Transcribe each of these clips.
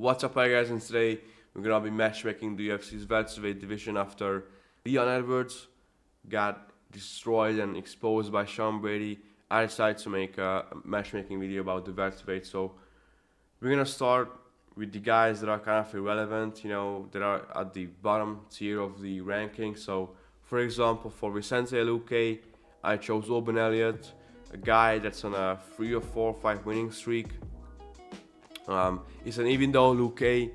What's up, hi guys, and today we're gonna be matchmaking the UFC's welterweight division after Leon Edwards got destroyed and exposed by Sean Brady. I decided to make a matchmaking video about the welterweight. So we're gonna start with the guys that are kind of irrelevant, that are at the bottom tier of the ranking. So for example, for Vicente Luque, I chose Oben Elliott, a guy that's on a 3 or 4 fight winning streak. Even though Luque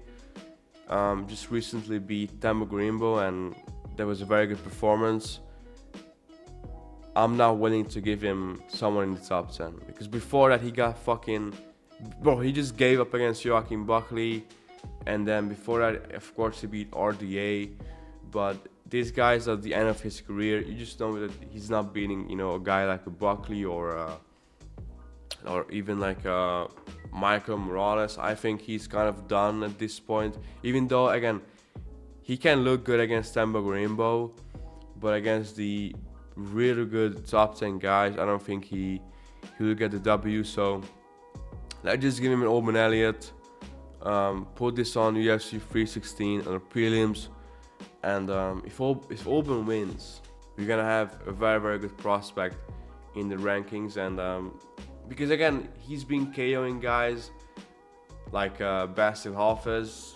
just recently beat Tambo Grimbo and that was a very good performance, I'm not willing to give him someone in the top 10 because before that he got he just gave up against Joaquin Buckley, and then before that, of course, he beat RDA. But these guys at the end of his career, you just know that he's not beating a guy like a Buckley or even like Michael Morales. I think he's kind of done at this point. Even though, again, he can look good against Tambo Rainbow, but against the really good top 10 guys, I don't think he will get the W. So let's just give him an Oben Elliott. Put this on UFC 316 on the prelims, and if Oben wins, we're gonna have a very, very good prospect in the rankings. And because again, he's been KOing guys like Basil Hafez,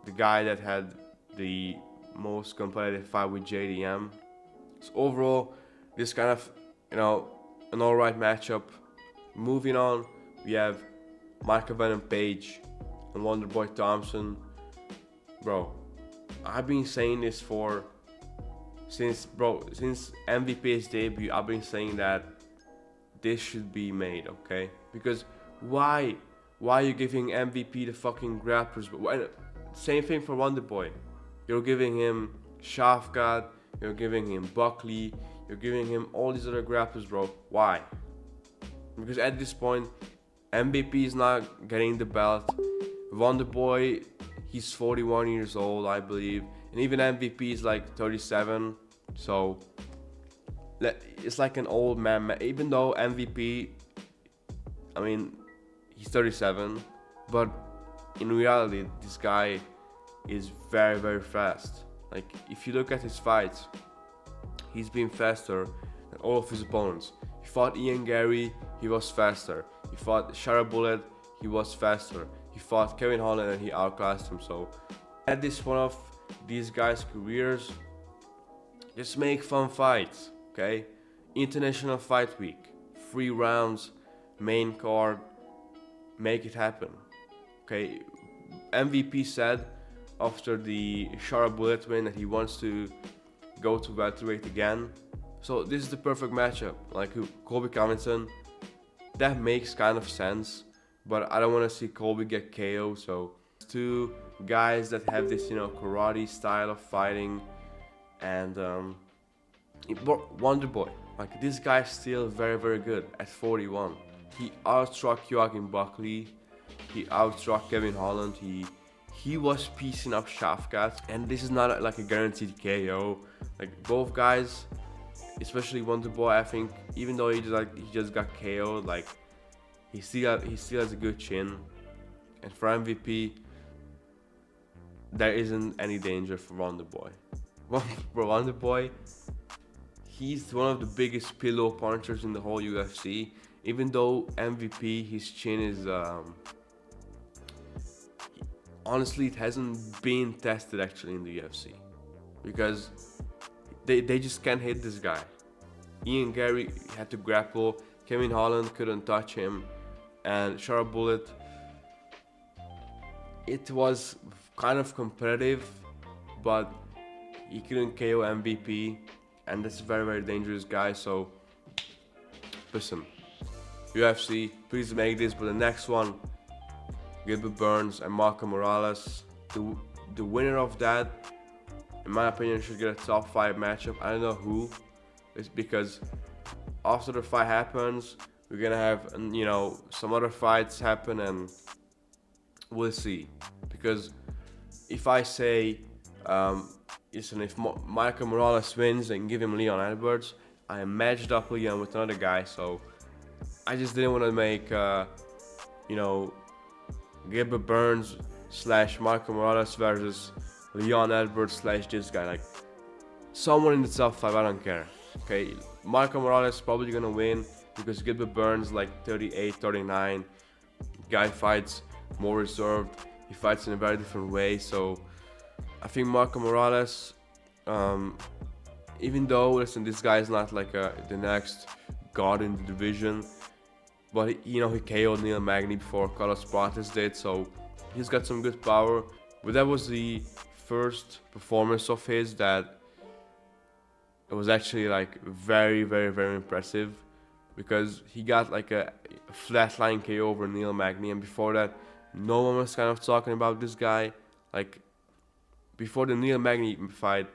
the guy that had the most competitive fight with JDM. So overall, this kind of an alright matchup. Moving on, we have Michael Venom Page and Wonderboy Thompson. Bro, I've been saying this since MVP's debut. I've been saying that this should be made, okay? Because why are you giving MVP the fucking grapplers? Same thing for Wonderboy. You're giving him Shafkat, you're giving him Buckley, you're giving him all these other grapplers, bro. Why? Because at this point, MVP is not getting the belt. Wonderboy, he's 41 years old, I believe, and even MVP is like 37. So it's like an old man. Even though MVP, I mean, he's 37, but in reality, this guy is very, very fast. Like, if you look at his fights, he's been faster than all of his opponents. He fought Ian Gary, he was faster. He fought Shara Bullet, he was faster. He fought Kevin Holland and he outclassed him. So at this point of these guys' careers, just make fun fights, okay? International Fight Week, 3 rounds, main card, make it happen, okay? MVP said after the Shara Bullet win that he wants to go to welterweight again. So this is the perfect matchup. Like Colby Covington, that makes kind of sense, but I don't want to see Colby get KO. So two guys that have this karate style of fighting, and Wonderboy, like, this guy's still very, very good at 41. He outstruck Joaquin Buckley, he outstruck Kevin Holland, he was piecing up Shafkat, and this is not like a guaranteed KO. Like, both guys, especially Wonderboy, I think, even though he just got KO'd, like, he still has a good chin. And for MVP, there isn't any danger for Wonderboy. For Wonderboy, he's one of the biggest pillow punchers in the whole UFC. Even though MVP, his chin is honestly, it hasn't been tested actually in the UFC because they just can't hit this guy. Ian Gary had to grapple, Kevin Holland couldn't touch him, and Shara Bullet, it was kind of competitive, but he couldn't KO MVP, and that's a very, very dangerous guy. So listen, UFC, please make this, but the next one, Gilbert Burns and Marco Morales. The winner of that, in my opinion, should get a top 5 matchup. I don't know who. It's because after the fight happens, we're gonna have some other fights happen, and we'll see. Because if I say, if Michael Morales wins and give him Leon Edwards, I am matched up again with another guy. So I just didn't want to make Gilbert Burns slash Marco Morales versus Leon Edwards slash this guy. Like, someone in the top 5, I don't care. Okay, Marco Morales probably gonna win because Gilbert Burns like 38, 39. Guy fights more reserved. He fights in a very different way. So I think Marco Morales, even though, listen, this guy is not like the next god in the division, but he KO'd Neil Magny before Carlos Prates did, so he's got some good power. But that was the first performance of his that it was actually like very, very, very impressive, because he got like a flatline KO over Neil Magny, and before that, no one was kind of talking about this guy. Like, before the Neil Magny fight,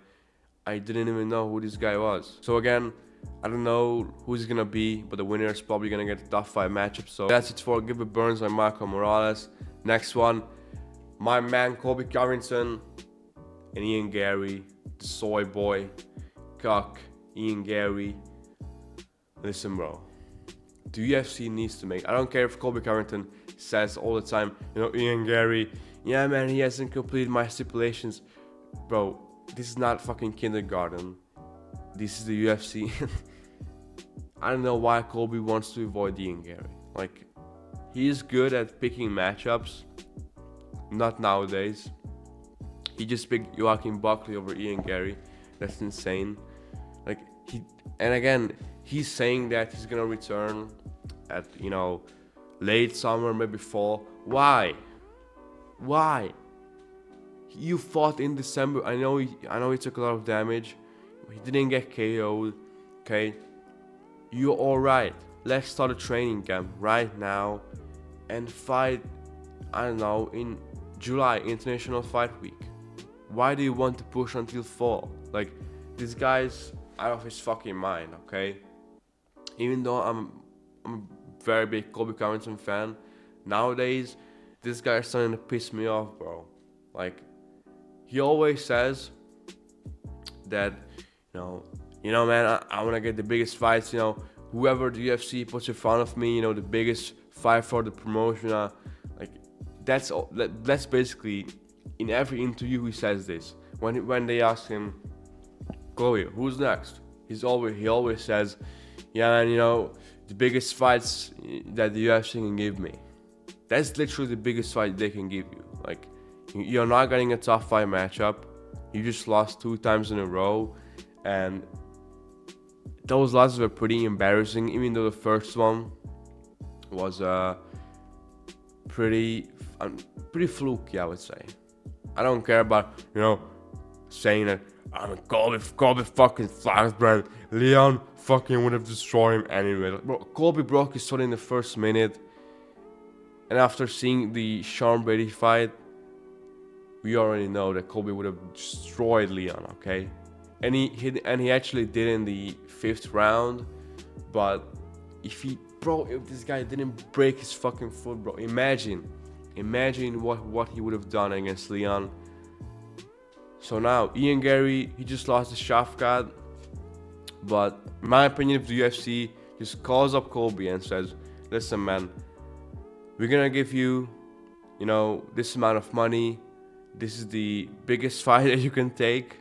I didn't even know who this guy was. So again, I don't know who's gonna be, but the winner is probably gonna get a top 5 matchup. So that's it for Gilbert Burns and Marco Morales. Next one, my man Colby Covington and Ian Gary, the soy boy, cock, Ian Gary. Listen, bro, the UFC needs to make, I don't care if Colby Covington says all the time, Ian Gary, yeah man, he hasn't completed my stipulations. Bro, this is not fucking kindergarten. This is the UFC. I don't know why Colby wants to avoid Ian Gary. Like, he is good at picking matchups. Not nowadays. He just picked Joaquin Buckley over Ian Gary. That's insane. Like, he's saying that he's gonna return at, late summer, maybe fall. Why? You fought in December. I know he took a lot of damage. He didn't get KO'd. Okay, you're all right. Let's start a training camp right now and fight. I don't know, in July, International Fight Week. Why do you want to push until fall? Like, this guy's out of his fucking mind. Okay, even though I'm a very big Colby Covington fan, nowadays this guy is starting to piss me off, bro. Like, he always says that, man, I want to get the biggest fights, whoever the UFC puts in front of me, the biggest fight for the promotion. Like, that's basically, in every interview he says this. When they ask him, Chloe, who's next? He always says, yeah man, the biggest fights that the UFC can give me. That's literally the biggest fight they can give you. Like, you're not getting a top 5 matchup. You just lost 2 times in a row, and those losses were pretty embarrassing. Even though the first one was pretty fluky, I would say. I don't care about saying that I'm Colby fucking flags, bro. Leon fucking would have destroyed him anyway. Like, bro, Colby broke his foot in the first minute, and after seeing the Sean Brady fight, we already know that Colby would have destroyed Leon, okay? And he actually did in the 5th round. But if this guy didn't break his fucking foot, bro, imagine what he would have done against Leon. So now Ian Gary, he just lost the Shafkat. But in my opinion, if the UFC just calls up Colby and says, listen man, we're gonna give you, this amount of money. This is the biggest fight that you can take,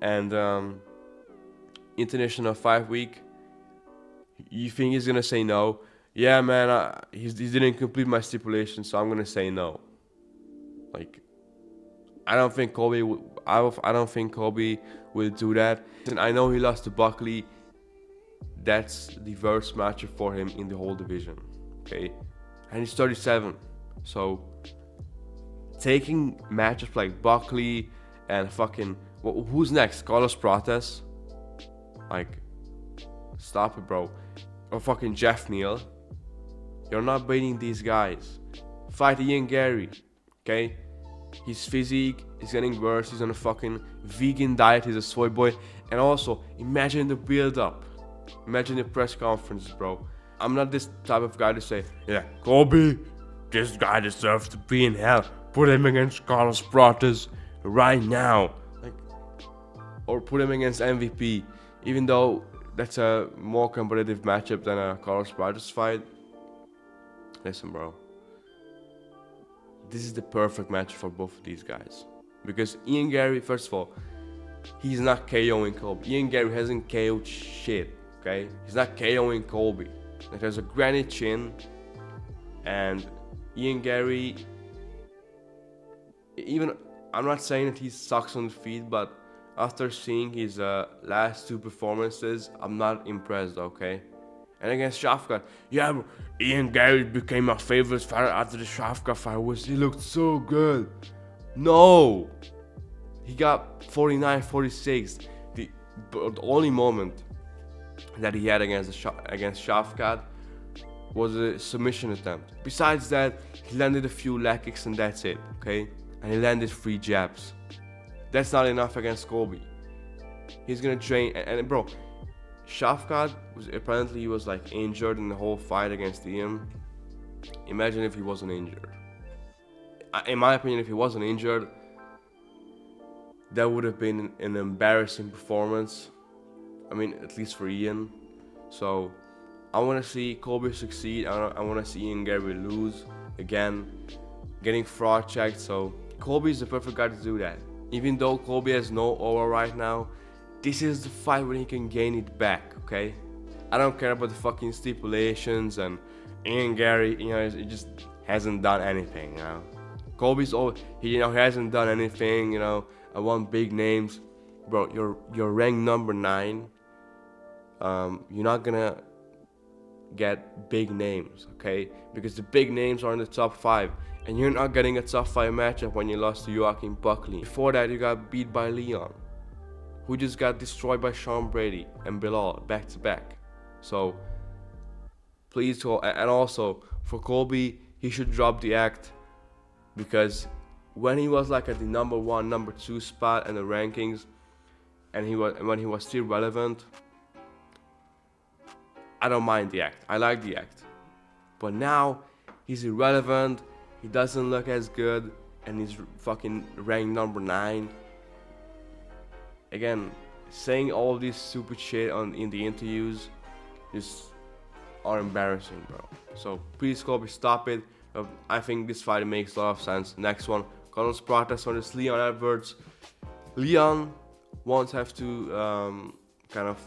and International Fight Week. You think he's gonna say no? Yeah, man, he didn't complete my stipulation, so I'm gonna say no. Like, I don't think Colby will do that. And I know he lost to Buckley. That's the worst matchup for him in the whole division. Okay, and he's 37, so taking matchups like Buckley and fucking who's next? Carlos Prates? Like, stop it, bro. Or fucking Jeff Neal. You're not beating these guys. Fight Ian Gary, okay? His physique is getting worse. He's on a fucking vegan diet. He's a soy boy. And also, imagine the build-up. Imagine the press conferences, bro. I'm not this type of guy to say, yeah, Colby, this guy deserves to be in hell. Put him against Carlos Prates right now. Like, or put him against MVP. Even though that's a more competitive matchup than a Carlos Prates fight. Listen, bro. this is the perfect match for both of these guys. Because Ian Gary, first of all, he's not KOing Colby. Ian Gary hasn't KO'd shit, okay? He's not KOing Colby. Like, there's a granite chin, and Ian Gary, even, I'm not saying that he sucks on the feet, but after seeing his last two performances, I'm not impressed, okay? And against Shafkat, yeah, bro, Ian Gary became my favorite fighter after the Shafkat fight. He looked so good. No! He got 49-46. The only moment that he had against Shafkat was a submission attempt. Besides that, he landed a few leg kicks and that's it, okay? And he landed 3 jabs. That's not enough against Colby. He's gonna train, and bro, Shafkat was apparently he was like injured in the whole fight against Ian. Imagine if he wasn't injured. In my opinion, if he wasn't injured, that would have been an embarrassing performance. I mean, at least for Ian. So I want to see Colby succeed. I want to see Ian Gary lose again, getting fraud checked. So Colby's the perfect guy to do that. Even though Colby has no aura right now, this is the fight when he can gain it back, okay? I don't care about the fucking stipulations, and Ian Gary, you know, he just hasn't done anything, you know? Colby's he hasn't done anything, you know. I want big names. Bro, you're ranked number 9. You're not gonna get big names, okay? Because the big names are in the top 5. And you're not getting a top 5 matchup when you lost to Joaquin Buckley. Before that, you got beat by Leon, who just got destroyed by Sean Brady and Bilal back to back. So please, and also for Colby, he should drop the act, because when he was like at the number 1, number 2 spot in the rankings, and when he was still relevant, I don't mind the act. I like the act. But now he's irrelevant. He doesn't look as good, and he's fucking ranked number 9. Again, saying all of this stupid shit in the interviews just are embarrassing, bro. So please, Colby, stop it. I think this fight makes a lot of sense. Next one, Carlos Pratas versus Leon Edwards. Leon won't have to kind of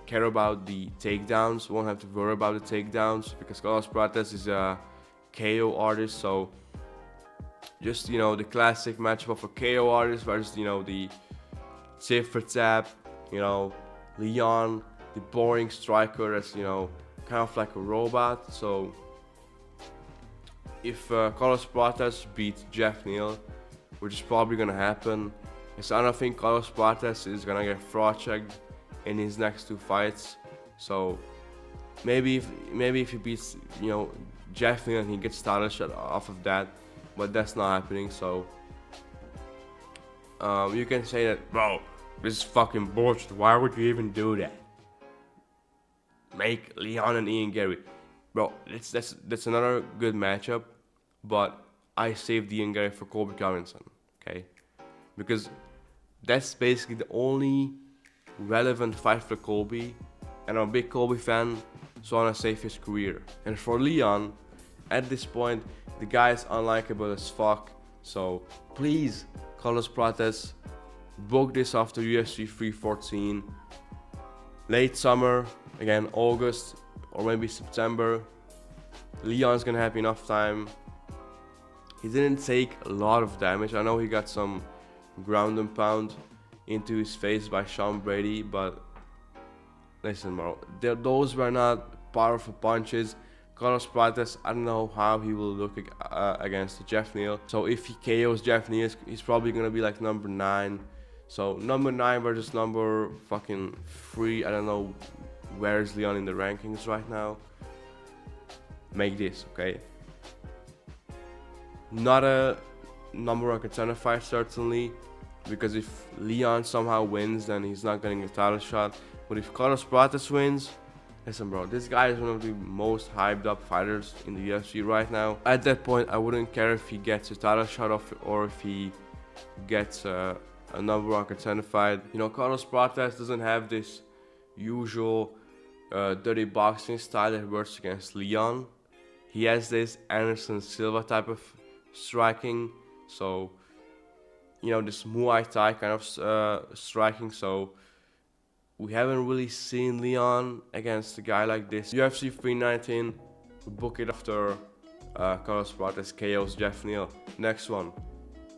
care about the takedowns, won't have to worry about the takedowns, because Carlos Pratas is a KO artist. So just, you know, the classic matchup for KO artist versus, you know, the tip for tap, you know, Leon, the boring striker that's, you know, kind of like a robot. So if Carlos Pratas beats Jeff Neal, which is probably gonna happen, because I don't think Carlos Pratas is gonna get fraud checked in his next 2 fights. So maybe if he beats, you know, Jeff Neal, he gets title shot off of that, but that's not happening. So you can say that, bro, this is fucking bullshit. Why would you even do that? Make Leon and Ian Gary, bro. That's another good matchup, but I saved Ian Gary for Colby Covington, okay? Because that's basically the only relevant fight for Colby, and I'm a big Colby fan, so I want to save his career. And for Leon, at this point, the guy is unlikable as fuck. So please, Carlos Pratas, book this after UFC 314, late summer, again August or maybe September. Leon's gonna have enough time. He didn't take a lot of damage. I know he got some ground and pound into his face by Sean Brady, but listen, bro, those were not powerful punches. Carlos Pratas, I don't know how he will look against Jeff Neal. So if he KOs Jeff Neal, he's probably gonna be like number 9. So number 9 versus number fucking 3. I don't know where is Leon in the rankings right now. Make this, okay? Not a number 1 contender fight, certainly, because if Leon somehow wins, then he's not getting a title shot. But if Carlos Pratas wins, listen, bro, this guy is one of the most hyped up fighters in the UFC right now. At that point, I wouldn't care if he gets a title shot or if he gets a number 1 contender fight. You know, Carlos Pratas doesn't have this usual dirty boxing style that works against Leon. He has this Anderson Silva type of striking. So, this Muay Thai kind of striking. So we haven't really seen Leon against a guy like this. UFC 319, we book it after Carlos Prates KOs Jeff Neal. Next one,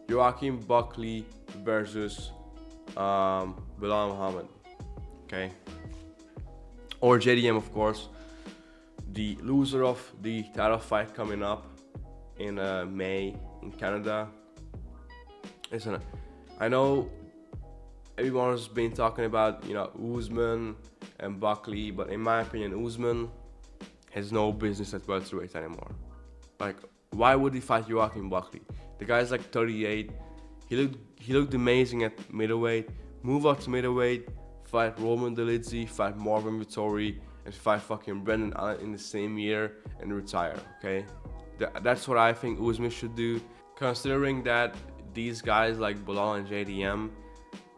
Joaquin Buckley versus Bilal Muhammad. Okay, or JDM, of course. The loser of the title fight coming up in May in Canada. Listen, I know everyone has been talking about, Usman and Buckley, but in my opinion, Usman has no business at welterweight anymore. Like, why would he fight Joaquin Buckley? The guy's like 38. He looked amazing at middleweight. Move up to middleweight, fight Roman Dolidze, fight Marvin Vettori, and fight fucking Brendan Allen in the same year and retire. Okay, that's what I think Usman should do. Considering that these guys like Bilal and JDM,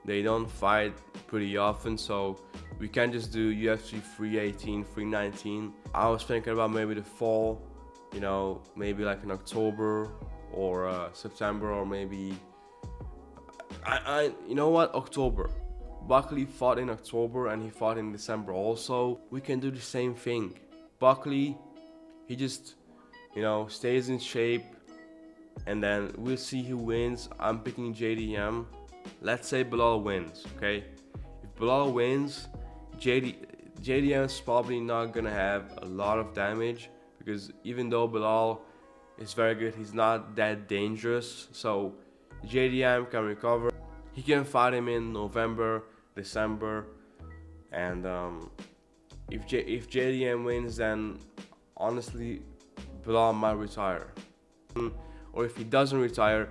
they don't fight pretty often, so we can't just do UFC 318, 319. I was thinking about maybe the fall, maybe like in October or September, or maybe October. Buckley fought in October and he fought in December also. We can do the same thing. Buckley, he just, stays in shape, and then we'll see who wins. I'm picking JDM. Let's say Bilal wins, okay? If Bilal wins, JDM is probably not gonna have a lot of damage, because even though Bilal is very good, he's not that dangerous. So JDM can recover. He can fight him in November, December, and if JDM wins, then honestly Bilal might retire. Or if he doesn't retire,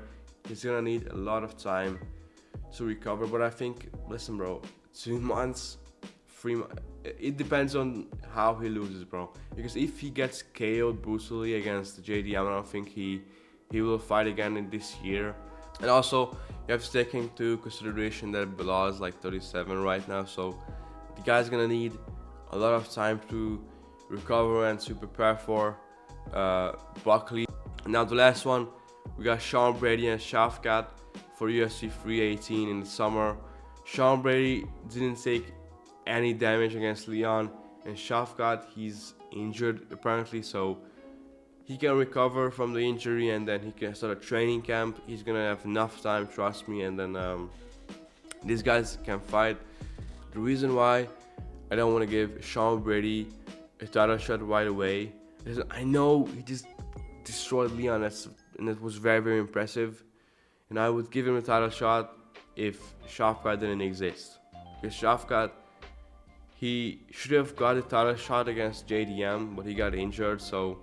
he's gonna need a lot of time to recover. But I think, listen, bro, 2 months, 3 months, it depends on how he loses, bro. Because if he gets KO'd brutally against JDM, I don't think he will fight again in this year. And also, you have to take into consideration that Bilal is like 37 right now, so the guy's gonna need a lot of time to recover and to prepare for Buckley. Now the last one, we got Sean Brady and Shafkat for UFC 318 in the summer. Sean Brady didn't take any damage against Leon, and Shafkat, he's injured apparently, so he can recover from the injury and then he can start a training camp. He's gonna have enough time, trust me, and then these guys can fight. The reason why I don't want to give Sean Brady a title shot right away is I know he just destroyed Leon, and it was very, very impressive, and I would give him a title shot if Shafkat didn't exist. Because Shafkat, he should have got a title shot against JDM, but he got injured. So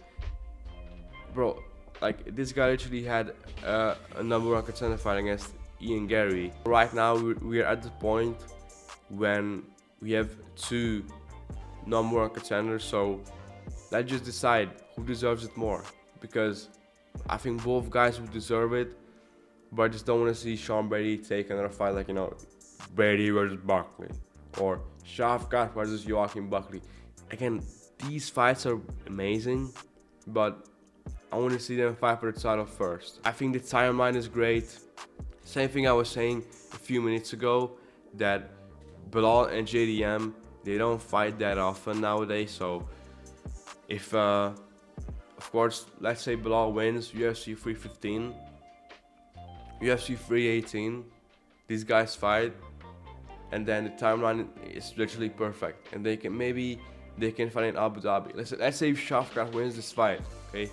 bro, like, this guy literally had a number one contender fight against Ian Gary. Right now we are at the point when we have 2 number one contenders, so let's just decide who deserves it more, because I think both guys would deserve it, but I just don't want to see Sean Brady take another fight like, Brady versus Buckley, or Shafkat versus Joaquin Buckley. Again, these fights are amazing, but I want to see them fight for the title first. I think the timeline is great. Same thing I was saying a few minutes ago, that Bilal and JDM, they don't fight that often nowadays. So if, of course, let's say Bilal wins UFC 315, UFC 318, these guys fight, and then the timeline is literally perfect, and they can fight in Abu Dhabi. Let's say Shafkat wins this fight, okay?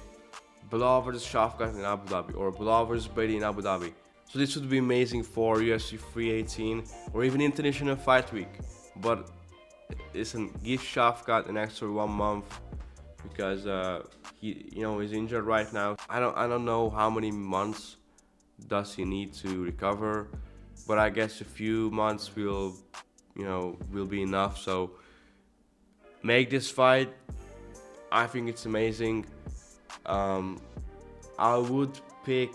Bilal versus Shafkat in Abu Dhabi, or Bilal versus Brady in Abu Dhabi. So this would be amazing for UFC 318 or even International Fight Week. But listen, give Shafkat an extra 1 month, because he's injured right now. I don't know how many months does he need to recover, but I guess a few months will be enough. So make this fight. I think it's amazing. I would pick,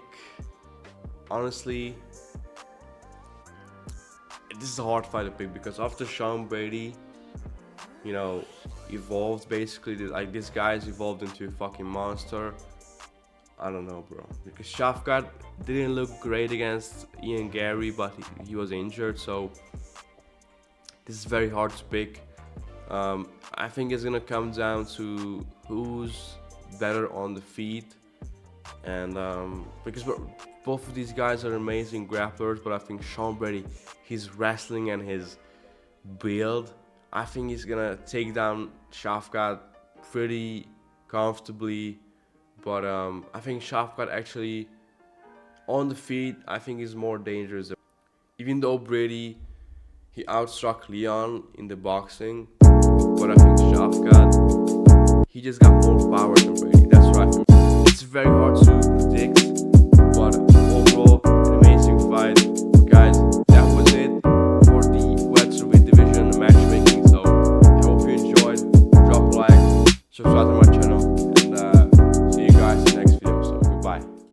honestly, this is a hard fight to pick, because after Sean Brady, evolved, basically, like, this guy's evolved into a fucking monster. I don't know, bro. Because Shafkat didn't look great against Ian Gary, but he was injured, so this is very hard to pick. I think it's gonna come down to who's better on the feet, and because both of these guys are amazing grapplers, but I think Sean Brady, his wrestling and his build, I think he's gonna take down Shafkat pretty comfortably. But I think Shafkat actually on the feet, I think is more dangerous. Even though Brady, he outstruck Leon in the boxing, but I think Shafkat, he just got more power than Brady. That's what I think. It's very hard to predict.